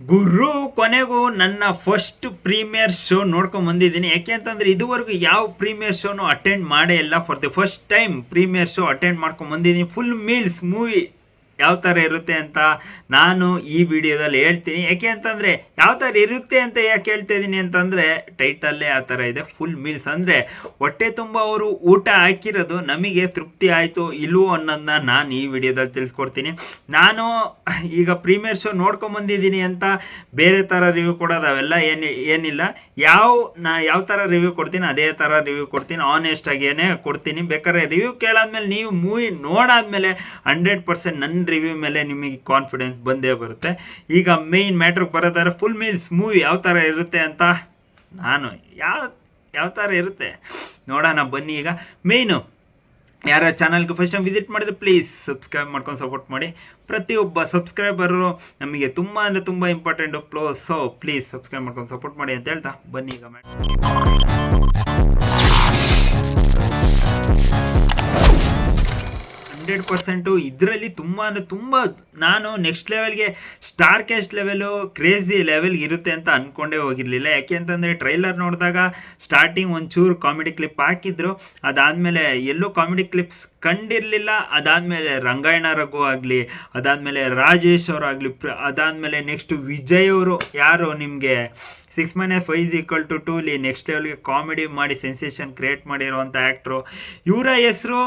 ಗುರು ಕೊನೆಗೂ ನನ್ನ first premiere show ನೋಡ್ಕೊಂಡು ಬಂದಿದ್ದೀನಿ. ಯಾಕೆ ಅಂತಂದರೆ ಇದುವರೆಗೂ ಯಾವ ಪ್ರೀಮಿಯರ್ ಶೋನು ಅಟೆಂಡ್ ಮಾಡೇ ಇಲ್ಲ. For the first time premiere show attend ಮಾಡ್ಕೊಂಡು ಬಂದಿದ್ದೀನಿ. ಫುಲ್ ಮೀಲ್ಸ್ ಮೂವಿ ಯಾವ ಥರ ಇರುತ್ತೆ ಅಂತ ನಾನು ಈ ವಿಡಿಯೋದಲ್ಲಿ ಹೇಳ್ತೀನಿ. ಯಾಕೆ ಅಂತಂದರೆ ಯಾವ ಥರ ಇರುತ್ತೆ ಅಂತ ಯಾಕೆ ಹೇಳ್ತಾ ಇದ್ದೀನಿ ಅಂತಂದರೆ ಟೈಟಲ್ಲೇ ಆ ಥರ ಇದೆ. ಫುಲ್ ಮೀಲ್ಸ್ ಅಂದರೆ ಹೊಟ್ಟೆ ತುಂಬ ಅವರು ಊಟ ಹಾಕಿರೋದು ನಮಗೆ ತೃಪ್ತಿ ಆಯಿತು ಇಲ್ವೋ ಅನ್ನೋದನ್ನ ನಾನು ಈ ವಿಡಿಯೋದಲ್ಲಿ ತಿಳಿಸ್ಕೊಡ್ತೀನಿ. ನಾನು ಈಗ ಪ್ರೀಮಿಯರ್ ಶೋ ನೋಡ್ಕೊಂಬಂದಿದ್ದೀನಿ ಅಂತ ಬೇರೆ ಥರ ರಿವ್ಯೂ ಕೊಡೋದು ಅವೆಲ್ಲ ಏನಿಲ್ಲ. ಯಾವ ಥರ ರಿವ್ಯೂ ಕೊಡ್ತೀನಿ ಅದೇ ಥರ ರಿವ್ಯೂ ಕೊಡ್ತೀನಿ. ಆನೆಸ್ಟ್ ಆಗೇನೆ ಕೊಡ್ತೀನಿ. ಬೇಕಾದ್ರೆ ರಿವ್ಯೂ ಕೇಳಾದ್ಮೇಲೆ ನೀವು ಮೂವಿ ನೋಡಾದ್ಮೇಲೆ 100% ನನ್ನ ರಿವ್ಯೂ ಮೇಲೆ ನಿಮಗೆ ಕಾನ್ಫಿಡೆನ್ಸ್ ಬಂದೇ ಬರುತ್ತೆ. ಈಗ ಮೇಯ್ನ್ ಮ್ಯಾಟ್ರಿಗೆ ಬರೋದಾದ್ರೆ ಫುಲ್ ಮೀಲ್ಸ್ ಮೂವಿ ಯಾವ ಥರ ಇರುತ್ತೆ ಅಂತ ನಾನು ಯಾವ ಥರ ಇರುತ್ತೆ ನೋಡೋಣ ಬನ್ನಿ. ಈಗ ಮೇಯ್ನು ಯಾರ ಚಾನಲ್ಗೆ ಫಸ್ಟ್ ಟೈಮ್ ವಿಸಿಟ್ ಮಾಡಿದ್ರೆ ಪ್ಲೀಸ್ ಸಬ್ಸ್ಕ್ರೈಬ್ ಮಾಡ್ಕೊಂಡು ಸಪೋರ್ಟ್ ಮಾಡಿ. ಪ್ರತಿಯೊಬ್ಬ ಸಬ್ಸ್ಕ್ರೈಬರು ನಮಗೆ ತುಂಬ ಅಂದರೆ ತುಂಬ ಇಂಪಾರ್ಟೆಂಟು. ಸೊ ಪ್ಲೀಸ್ ಸಬ್ಸ್ಕ್ರೈಬ್ ಮಾಡ್ಕೊಂಡು ಸಪೋರ್ಟ್ ಮಾಡಿ ಅಂತ ಹೇಳ್ತಾ ಬನ್ನಿ ಈಗ 100% ಇದರಲ್ಲಿ ತುಂಬ ಅಂದರೆ ತುಂಬ ನಾನು ನೆಕ್ಸ್ಟ್ ಲೆವೆಲ್ಗೆ ಸ್ಟಾರ್ ಕ್ಯಾಸ್ಟ್ ಲೆವೆಲು ಕ್ರೇಜಿ ಲೆವೆಲ್ಗೆ ಇರುತ್ತೆ ಅಂತ ಅಂದ್ಕೊಂಡೇ ಹೋಗಿರಲಿಲ್ಲ. ಯಾಕೆ ಅಂತಂದರೆ ಟ್ರೈಲರ್ ನೋಡಿದಾಗ ಸ್ಟಾರ್ಟಿಂಗ್ ಒಂಚೂರು ಕಾಮಿಡಿ ಕ್ಲಿಪ್ ಹಾಕಿದ್ರು, ಅದಾದಮೇಲೆ ಎಲ್ಲೂ ಕಾಮಿಡಿ ಕ್ಲಿಪ್ಸ್ ಕಂಡಿರಲಿಲ್ಲ. ಅದಾದಮೇಲೆ ರಂಗಾಯಣ ರಘು ಆಗಲಿ, ಅದಾದಮೇಲೆ ರಾಜೇಶ್ ಅವರಾಗಲಿ, ಅದಾದಮೇಲೆ ನೆಕ್ಸ್ಟ್ ವಿಜಯ್ ಅವರು ಯಾರು ನಿಮಗೆ 6-5 = 2 ನೆಕ್ಸ್ಟ್ ಲೆವೆಲ್ಗೆ ಕಾಮಿಡಿ ಮಾಡಿ ಸೆನ್ಸೇಷನ್ ಕ್ರಿಯೇಟ್ ಮಾಡಿರೋವಂಥ ಆ್ಯಕ್ಟ್ರು. ಇವರ ಹೆಸರು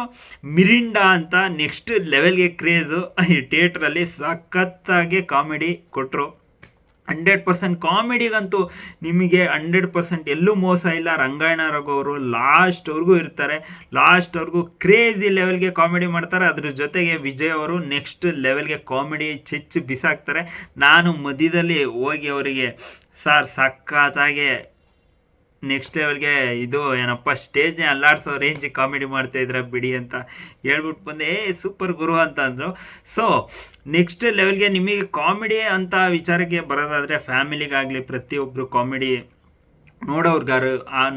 ಮಿರಿಂಡಾ ಅಂತ. ನೆಕ್ಸ್ಟ್ ಲೆವೆಲ್ಗೆ ಕ್ರೇಜು ಈ ಥಿಯೇಟ್ರಲ್ಲಿ ಸಖತ್ತಾಗಿ ಕಾಮಿಡಿ ಕೊಟ್ಟರು. 100% ಕಾಮಿಡಿಗಂತೂ ನಿಮಗೆ 100% ಎಲ್ಲೂ ಮೋಸ ಇಲ್ಲ. ರಂಗಾಯಣ ರಘು ಅವರು ಲಾಸ್ಟ್ವರೆಗೂ ಇರ್ತಾರೆ, ಲಾಸ್ಟ್ವರೆಗೂ ಕ್ರೇಜಿ ಲೆವೆಲ್ಗೆ ಕಾಮಿಡಿ ಮಾಡ್ತಾರೆ. ಅದ್ರ ಜೊತೆಗೆ ವಿಜಯ್ ಅವರು ನೆಕ್ಸ್ಟ್ ಲೆವೆಲ್ಗೆ ಕಾಮಿಡಿ ಚಿಚ್ಚು ಬಿಸಾಕ್ತಾರೆ. ನಾನು ಮಧ್ಯದಲ್ಲಿ ಹೋಗಿ ಅವರಿಗೆ ಸಖತ್ತಾಗೆ ನೆಕ್ಸ್ಟ್ ಲೆವೆಲ್ಗೆ ಇದು ಏನಪ್ಪ ಸ್ಟೇಜ್ನೇ ಅಲ್ಲಾಡ್ಸೋ ರೇಂಜಿಗೆ ಕಾಮಿಡಿ ಮಾಡ್ತಾಯಿದ್ರೆ ಬಿಡಿ ಅಂತ ಹೇಳ್ಬಿಟ್ಟು ಬಂದೆ. ಸೂಪರ್ ಗುರು ಅಂತ ಅಂದರು. ಸೊ ನೆಕ್ಸ್ಟ್ ಲೆವೆಲ್ಗೆ ನಿಮಗೆ ಕಾಮಿಡಿ ಅಂತ ವಿಚಾರಕ್ಕೆ ಬರೋದಾದರೆ ಫ್ಯಾಮಿಲಿಗಾಗಲಿ ಪ್ರತಿಯೊಬ್ಬರು ಕಾಮಿಡಿ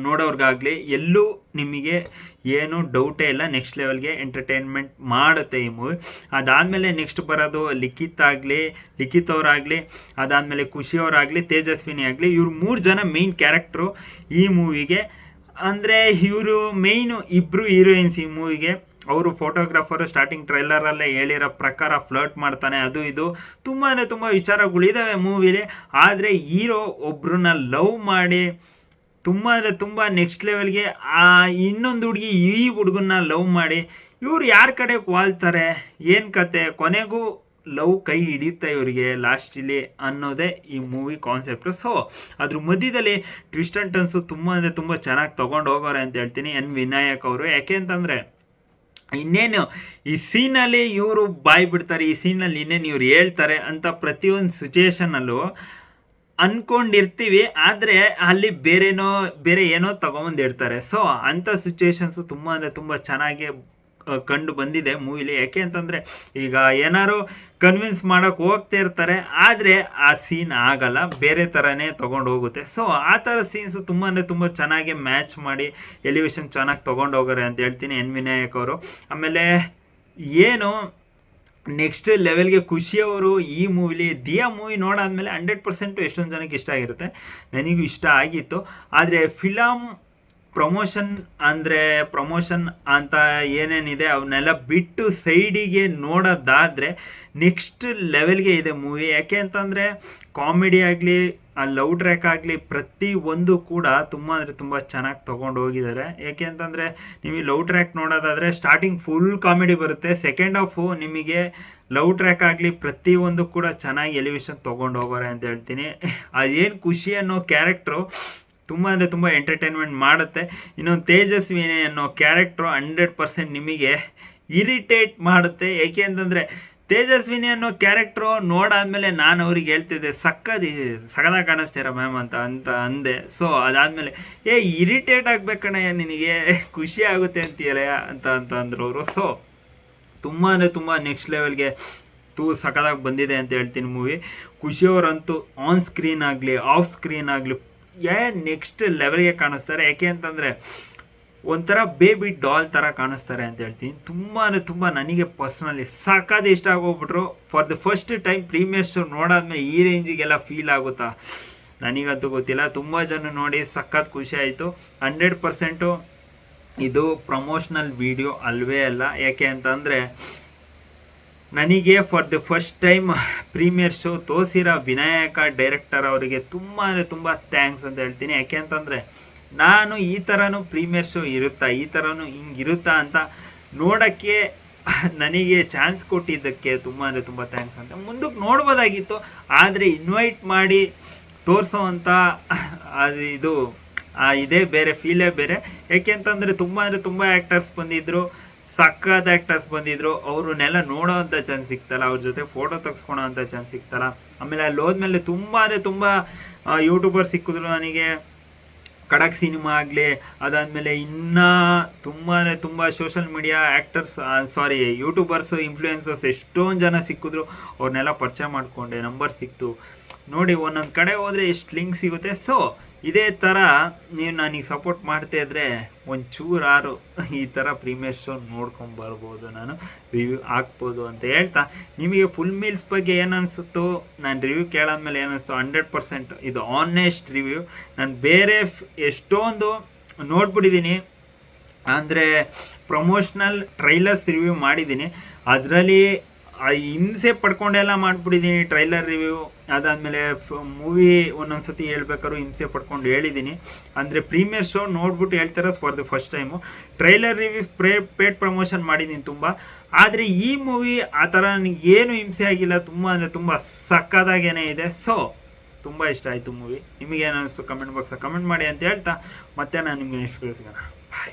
ನೋಡೋರ್ಗಾಗಲಿ ಎಲ್ಲೂ ನಿಮಗೆ ಏನು ಡೌಟೇ ಇಲ್ಲ. ನೆಕ್ಸ್ಟ್ ಲೆವೆಲ್ಗೆ ಎಂಟರ್ಟೈನ್ಮೆಂಟ್ ಮಾಡುತ್ತೆ ಈ ಮೂವಿ. ಅದಾದಮೇಲೆ ನೆಕ್ಸ್ಟ್ ಬರೋದು ಲಿಖಿತ್ ಅವರಾಗಲಿ, ಅದಾದಮೇಲೆ ಖುಷಿ ಅವರಾಗಲಿ, ತೇಜಸ್ವಿನಿ ಆಗಲಿ, ಇವ್ರು 3 ಜನ ಮೇಯ್ನ್ ಕ್ಯಾರೆಕ್ಟ್ರು ಈ ಮೂವಿಗೆ. ಅಂದರೆ ಇವರು ಮೇಯ್ನು ಇಬ್ಬರು ಹೀರೋಯಿನ್ಸ್ ಈ ಮೂವಿಗೆ. ಅವರು ಫೋಟೋಗ್ರಾಫರು ಸ್ಟಾರ್ಟಿಂಗ್ ಟ್ರೈಲರಲ್ಲೇ ಹೇಳಿರೋ ಪ್ರಕಾರ ಫ್ಲರ್ಟ್ ಮಾಡ್ತಾನೆ, ಅದು ಇದು ತುಂಬ ಅಂದರೆ ತುಂಬ ವಿಚಾರಗಳಿದ್ದಾವೆ ಮೂವಿಲಿ. ಆದರೆ ಹೀರೋ ಒಬ್ರನ್ನ ಲವ್ ಮಾಡಿ ತುಂಬ ಅಂದರೆ ತುಂಬ ನೆಕ್ಸ್ಟ್ ಲೆವೆಲ್ಗೆ ಇನ್ನೊಂದು ಹುಡುಗಿ ಈ ಹುಡುಗನ್ನ ಲವ್ ಮಾಡಿ ಇವ್ರು ಯಾರ ಕಡೆ ವಾಲ್ತಾರೆ, ಏನು ಕತೆ, ಕೊನೆಗೂ ಲವ್ ಕೈ ಹಿಡಿಯುತ್ತೆ ಇವರಿಗೆ ಲಾಸ್ಟಲ್ಲಿ ಅನ್ನೋದೇ ಈ ಮೂವಿ ಕಾನ್ಸೆಪ್ಟು. ಸೊ ಅದ್ರ ಮಧ್ಯದಲ್ಲಿ ಟ್ವಿಸ್ಟ್ ಆ್ಯಂಡ್ ಟರ್ನ್ಸು ತುಂಬ ಅಂದರೆ ತುಂಬ ಚೆನ್ನಾಗಿ ತೊಗೊಂಡು ಹೋಗೋರೆ ಅಂತ ಹೇಳ್ತೀನಿ ವಿನಾಯಕ್ ಅವರು. ಯಾಕೆ ಅಂತಂದರೆ ಇನ್ನೇನು ಈ ಸೀನಲ್ಲಿ ಇವರು ಬಾಯಿ ಬಿಡ್ತಾರೆ, ಈ ಸೀನಲ್ಲಿ ಇನ್ನೇನು ಇವ್ರು ಹೇಳ್ತಾರೆ ಅಂತ ಪ್ರತಿಯೊಂದು ಸಿಚುಯೇಷನಲ್ಲೂ ಅಂದ್ಕೊಂಡಿರ್ತೀವಿ. ಆದರೆ ಅಲ್ಲಿ ಬೇರೆ ಏನೋ ತೊಗೊಂಬಂದು ಇಡ್ತಾರೆ. ಸೊ ಅಂಥ ಸಿಚುಯೇಷನ್ಸು ತುಂಬ ಅಂದರೆ ತುಂಬ ಚೆನ್ನಾಗಿ ಕಂಡು ಬಂದಿದೆ ಮೂವಿಲಿ. ಯಾಕೆ ಅಂತಂದರೆ ಈಗ ಏನಾರು ಕನ್ವಿನ್ಸ್ ಮಾಡೋಕ್ಕೆ ಹೋಗ್ತಾ ಇರ್ತಾರೆ, ಆದರೆ ಆ ಸೀನ್ ಆಗಲ್ಲ, ಬೇರೆ ಥರನೇ ತೊಗೊಂಡು ಹೋಗುತ್ತೆ. ಸೊ ಆ ಥರ ಸೀನ್ಸು ತುಂಬ ಅಂದರೆ ತುಂಬ ಚೆನ್ನಾಗಿ ಮ್ಯಾಚ್ ಮಾಡಿ ಎಲಿವೇಶನ್ ಚೆನ್ನಾಗಿ ತೊಗೊಂಡು ಹೋಗೋರೆ ಅಂತ ಹೇಳ್ತೀನಿ ವಿನಾಯಕ್ ಅವರು. ಆಮೇಲೆ ಏನು ನೆಕ್ಸ್ಟ್ ಲೆವೆಲ್ಗೆ ಖುಷಿಯವರು ಈ ಮೂವಿಲಿ ದಿಯಾ ಮೂವಿ ನೋಡಾದ್ಮೇಲೆ 100% ಎಷ್ಟೊಂದು ಜನಕ್ಕೆ ಇಷ್ಟ ಆಗಿರುತ್ತೆ, ನನಗೂ ಇಷ್ಟ ಆಗಿತ್ತು. ಆದರೆ ಪ್ರಮೋಷನ್ ಅಂತ ಏನೇನಿದೆ ಅವನ್ನೆಲ್ಲ ಬಿಟ್ಟು ಸೈಡಿಗೆ ನೋಡೋದಾದರೆ ನೆಕ್ಸ್ಟ್ ಲೆವೆಲ್ಗೆ ಇದೆ ಮೂವಿ. ಯಾಕೆ ಅಂತಂದರೆ ಕಾಮಿಡಿ ಆಗಲಿ ಲವ್ ಟ್ರ್ಯಾಕ್ ಆಗಲಿ ಪ್ರತಿಯೊಂದು ಕೂಡ ತುಂಬ ಅಂದರೆ ತುಂಬ ಚೆನ್ನಾಗಿ ತೊಗೊಂಡು ಹೋಗಿದ್ದಾರೆ. ಯಾಕೆ ಅಂತಂದರೆ ನೀವು ಲವ್ ಟ್ರ್ಯಾಕ್ ನೋಡೋದಾದರೆ ಸ್ಟಾರ್ಟಿಂಗ್ ಫುಲ್ ಕಾಮಿಡಿ ಬರುತ್ತೆ, ಸೆಕೆಂಡ್ ಹಾಫು ನಿಮಗೆ ಲವ್ ಟ್ರ್ಯಾಕ್ ಆಗಲಿ ಪ್ರತಿಯೊಂದು ಕೂಡ ಚೆನ್ನಾಗಿ ಎಲಿವೇಶನ್ ತೊಗೊಂಡು ಹೋಗೋರೆ ಅಂತ ಹೇಳ್ತೀನಿ. ಅದೇನು ಖುಷಿ ಅನ್ನೋ ಕ್ಯಾರೆಕ್ಟ್ರು ತುಂಬ ಅಂದರೆ ತುಂಬ ಎಂಟರ್ಟೈನ್ಮೆಂಟ್ ಮಾಡುತ್ತೆ. ಇನ್ನೊಂದು ತೇಜಸ್ವಿನಿ ಅನ್ನೋ ಕ್ಯಾರೆಕ್ಟ್ರು 100% ನಿಮಗೆ ಇರಿಟೇಟ್ ಮಾಡುತ್ತೆ. ಏಕೆ ಅಂತಂದರೆ ತೇಜಸ್ವಿನಿ ಅನ್ನೋ ಕ್ಯಾರೆಕ್ಟ್ರು ನೋಡಾದ್ಮೇಲೆ ನಾನು ಅವ್ರಿಗೆ ಹೇಳ್ತಿದ್ದೆ ಸಖದಾಗಿ ಕಾಣಿಸ್ತೀರ ಮ್ಯಾಮ್ ಅಂತ ಅಂದೆ. ಸೊ ಅದಾದಮೇಲೆ ಇರಿಟೇಟ್ ಆಗಬೇಕಣ್ಣಯ್ಯ ನಿನಗೆ, ಖುಷಿ ಆಗುತ್ತೆ ಅಂತೀಯಲ್ಲ ಅಂತ ಅಂದರು ಅವರು. ಸೊ ತುಂಬ ಅಂದರೆ ತುಂಬ ನೆಕ್ಸ್ಟ್ ಲೆವೆಲ್ಗೆ ಸಖದಾಗಿ ಬಂದಿದೆ ಅಂತ ಹೇಳ್ತೀನಿ ಮೂವಿ. ಖುಷಿಯವರಂತೂ ಆನ್ ಸ್ಕ್ರೀನ್ ಆಗಲಿ ಆಫ್ ಸ್ಕ್ರೀನ್ ಆಗಲಿ ನೆಕ್ಸ್ಟ್ ಲೆವೆಲ್ಗೆ ಕಾಣಿಸ್ತಾರೆ. ಯಾಕೆ ಅಂತಂದರೆ ಒಂಥರ ಬೇಬಿ ಡಾಲ್ ಥರ ಕಾಣಿಸ್ತಾರೆ ಅಂತ ಹೇಳ್ತೀನಿ. ತುಂಬ ಅಂದರೆ ತುಂಬ ನನಗೆ ಪರ್ಸ್ನಲಿ ಸಖತ್ ಇಷ್ಟ ಆಗೋಗ್ಬಿಟ್ರು. For the first time premiere show ನೋಡಾದ್ಮೇಲೆ ಈ ರೇಂಜಿಗೆಲ್ಲ ಫೀಲ್ ಆಗುತ್ತಾ ನನಗಂತೂ ಗೊತ್ತಿಲ್ಲ. ತುಂಬ ಜನ ನೋಡಿ ಸಖತ್ ಖುಷಿ ಆಯಿತು. 100% ಇದು ಪ್ರಮೋಷನಲ್ ವಿಡಿಯೋ ಅಲ್ವೇ ಅಲ್ಲ. ಯಾಕೆ ಅಂತಂದರೆ ನನಗೆ for the first time premiere show ತೋರಿಸಿರೋ ವಿನಾಯಕ ಡೈರೆಕ್ಟರ್ ಅವರಿಗೆ ತುಂಬ ಅಂದರೆ ತುಂಬ ಥ್ಯಾಂಕ್ಸ್ ಅಂತ ಹೇಳ್ತೀನಿ. ಯಾಕೆ ಅಂತಂದರೆ ನಾನು ಈ ಥರನೂ ಪ್ರೀಮಿಯರ್ ಶೋ ಇರುತ್ತಾ, ಈ ಥರನೂ ಹಿಂಗಿರುತ್ತಾ ಅಂತ ನೋಡೋಕ್ಕೆ ನನಗೆ ಚಾನ್ಸ್ ಕೊಟ್ಟಿದ್ದಕ್ಕೆ ತುಂಬ ಅಂದರೆ ತುಂಬ ಥ್ಯಾಂಕ್ಸ್ ಅಂತ. ಮುಂದಕ್ಕೆ ನೋಡ್ಬೋದಾಗಿತ್ತು, ಆದರೆ ಇನ್ವೈಟ್ ಮಾಡಿ ತೋರಿಸೋ ಅಂಥ ಅದು ಇದು ಇದೇ ಬೇರೆ ಫೀಲೇ ಬೇರೆ. ಯಾಕೆ ಅಂತಂದರೆ ತುಂಬ ಅಂದರೆ ತುಂಬ ಆ್ಯಕ್ಟರ್ಸ್ ಬಂದಿದ್ದರು, ಸಕ್ಕತ್ ಆ್ಯಕ್ಟರ್ಸ್ ಬಂದಿದ್ರು. ಅವ್ರನ್ನೆಲ್ಲ ನೋಡೋ ಅಂಥ ಚಾನ್ಸ್ ಸಿಗ್ತಲ್ಲ, ಅವ್ರ ಜೊತೆ ಫೋಟೋ ತೆಗೆಸ್ಕೊಳೋ ಅಂಥ ಚಾನ್ಸ್ ಸಿಗ್ತಲ್ಲ. ಆಮೇಲೆ ಅಲ್ಲಿ ಹೋದ್ಮೇಲೆ ತುಂಬ ಅಂದರೆ ತುಂಬ ಯೂಟ್ಯೂಬರ್ ಸಿಕ್ಕಿದ್ರು ನನಗೆ. ಖಡಕ್ ಸಿನಿಮಾ ಆಗಲಿ, ಅದಾದಮೇಲೆ ಇನ್ನೂ ತುಂಬ ಅಂದರೆ ತುಂಬ social media actors YouTubers influencers ಎಷ್ಟೊಂದು ಜನ ಸಿಕ್ಕಿದ್ರು. ಅವ್ರನ್ನೆಲ್ಲ ಪರಿಚಯ ಮಾಡಿಕೊಂಡೆ, ನಂಬರ್ ಸಿಕ್ತು. ನೋಡಿ ಒಂದೊಂದು ಕಡೆ ಹೋದರೆ ಎಷ್ಟು ಲಿಂಕ್ ಸಿಗುತ್ತೆ. ಸೊ ಇದೇ ಥರ ನೀವು ನನಗೆ ಸಪೋರ್ಟ್ ಮಾಡ್ತಾ ಇದ್ದರೆ ಒಂಚೂರಾರು ಈ ಥರ ಪ್ರೀಮಿಯರ್ ಶೋ ನೋಡ್ಕೊಂಬರ್ಬೋದು, ನಾನು ರಿವ್ಯೂ ಹಾಕ್ಬೋದು ಅಂತ ಹೇಳ್ತಾ, ನಿಮಗೆ ಫುಲ್ ಮೀಲ್ಸ್ ಬಗ್ಗೆ ಏನು ಅನಿಸುತ್ತೋ, ನಾನು ರಿವ್ಯೂ ಕೇಳಾದ್ಮೇಲೆ ಏನು ಅನಿಸ್ತು 100% ಇದು ಆನೆಸ್ಟ್ ರಿವ್ಯೂ. ನಾನು ಬೇರೆ ಎಷ್ಟೊಂದು ನೋಡ್ಬಿಟ್ಟಿದ್ದೀನಿ, ಅಂದರೆ ಪ್ರಮೋಷ್ನಲ್ ಟ್ರೈಲರ್ಸ್ ರಿವ್ಯೂ ಮಾಡಿದ್ದೀನಿ. ಅದರಲ್ಲಿ ಹಿಂಸೆ ಪಡ್ಕೊಂಡೆಲ್ಲ ಮಾಡಿಬಿಟ್ಟಿದ್ದೀನಿ ಟ್ರೈಲರ್ ರಿವ್ಯೂ. ಅದಾದಮೇಲೆ ಮೂವಿ ಒಂದೊಂದು ಸತಿ ಹೇಳ್ಬೇಕಾದ್ರು ಹಿಂಸೆ ಪಡ್ಕೊಂಡು ಹೇಳಿದ್ದೀನಿ. ಅಂದರೆ ಪ್ರೀಮಿಯರ್ ಶೋ ನೋಡ್ಬಿಟ್ಟು ಹೇಳ್ತಾರೆ for the first time. Trailer review paid promotion ಮಾಡಿದ್ದೀನಿ ತುಂಬ. ಆದರೆ ಈ ಮೂವಿ ಆ ಥರ ನನಗೇನು ಹಿಂಸೆ ಆಗಿಲ್ಲ, ತುಂಬ ಅಂದರೆ ತುಂಬ ಸಕ್ಕದಾಗೇನೇ ಇದೆ. ಸೊ ತುಂಬ ಇಷ್ಟ ಆಯಿತು ಮೂವಿ. ನಿಮಗೇನು ಅನಿಸ್ತು ಕಮೆಂಟ್ ಬಾಕ್ಸಲ್ಲಿ ಕಮೆಂಟ್ ಮಾಡಿ ಅಂತ ಹೇಳ್ತಾ ಮತ್ತೆ ನಾನು ನಿಮಗೆ ನೆಕ್ಸ್ಟ್ ಸಿಗೋಣ. ಬಾಯ್.